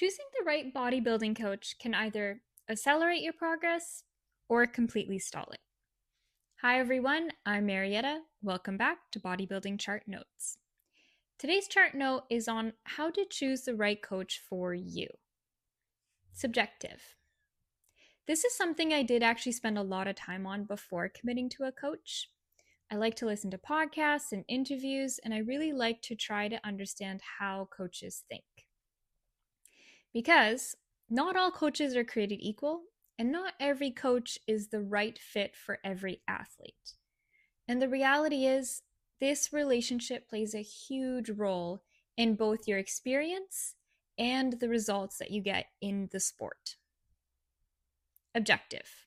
Choosing the right bodybuilding coach can either accelerate your progress or completely stall it. Hi everyone, I'm Marietta. Welcome back to Bodybuilding Chart Notes. Today's chart note is on how to choose the right coach for you. Subjective. This is something I did actually spend a lot of time on before committing to a coach. I like to listen to podcasts and interviews, and I really like to try to understand how coaches think. Because not all coaches are created equal, and not every coach is the right fit for every athlete. And the reality is, this relationship plays a huge role in both your experience and the results that you get in the sport. Objective.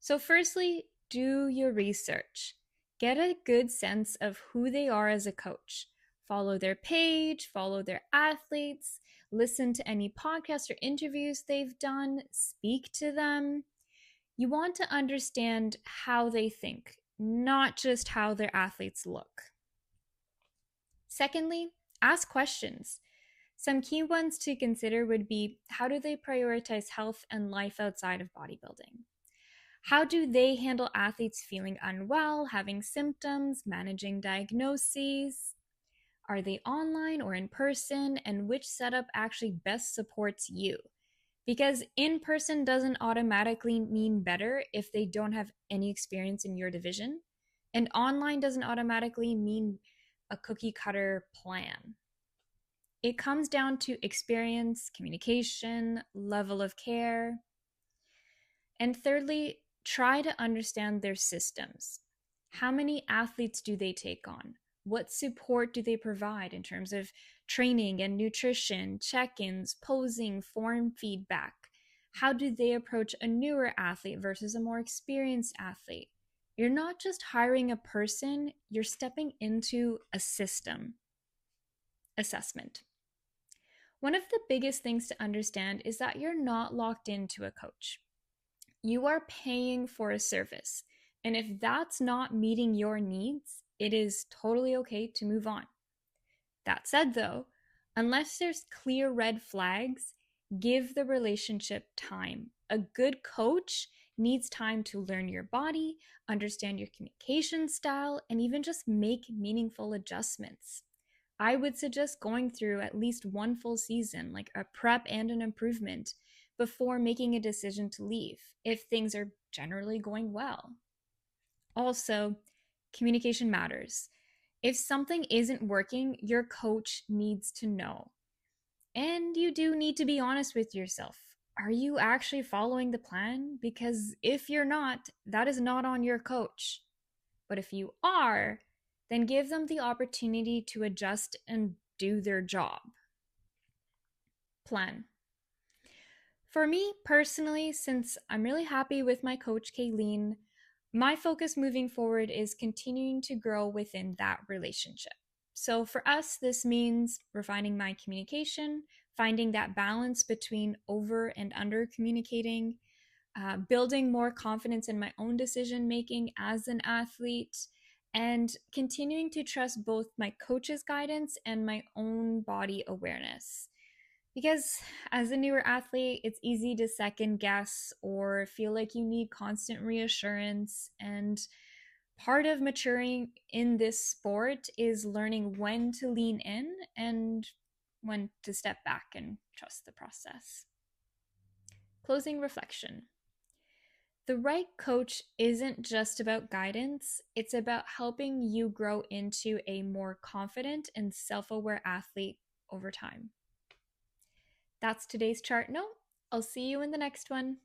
So, firstly, do your research. Get a good sense of who they are as a coach. Follow their page, follow their athletes, listen to any podcasts or interviews they've done, speak to them. You want to understand how they think, not just how their athletes look. Secondly, ask questions. Some key ones to consider would be, how do they prioritize health and life outside of bodybuilding? How do they handle athletes feeling unwell, having symptoms, managing diagnoses? Are they online or in person? And which setup actually best supports you? Because in person doesn't automatically mean better if they don't have any experience in your division. And online doesn't automatically mean a cookie cutter plan. It comes down to experience, communication, level of care. And thirdly, try to understand their systems. How many athletes do they take on? What support do they provide in terms of training and nutrition, check-ins, posing, form feedback? How do they approach a newer athlete versus a more experienced athlete? You're not just hiring a person, you're stepping into a system. Assessment. One of the biggest things to understand is that you're not locked into a coach. You are paying for a service. And if that's not meeting your needs, it is totally okay to move on. That said, though, unless there's clear red flags, give the relationship time. A good coach needs time to learn your body, understand your communication style, and even just make meaningful adjustments. I would suggest going through at least one full season, like a prep and an improvement, before making a decision to leave, if things are generally going well. Also, communication matters. If something isn't working, your coach needs to know. And you do need to be honest with yourself. Are you actually following the plan? Because if you're not, that is not on your coach. But if you are, then give them the opportunity to adjust and do their job. Plan. For me personally, since I'm really happy with my coach, Kayleen, my focus moving forward is continuing to grow within that relationship. So for us, this means refining my communication, finding that balance between over and under communicating, building more confidence in my own decision making as an athlete, and continuing to trust both my coach's guidance and my own body awareness. Because as a newer athlete, it's easy to second guess or feel like you need constant reassurance. And part of maturing in this sport is learning when to lean in and when to step back and trust the process. Closing reflection. The right coach isn't just about guidance, it's about helping you grow into a more confident and self-aware athlete over time. That's today's chart note. I'll see you in the next one.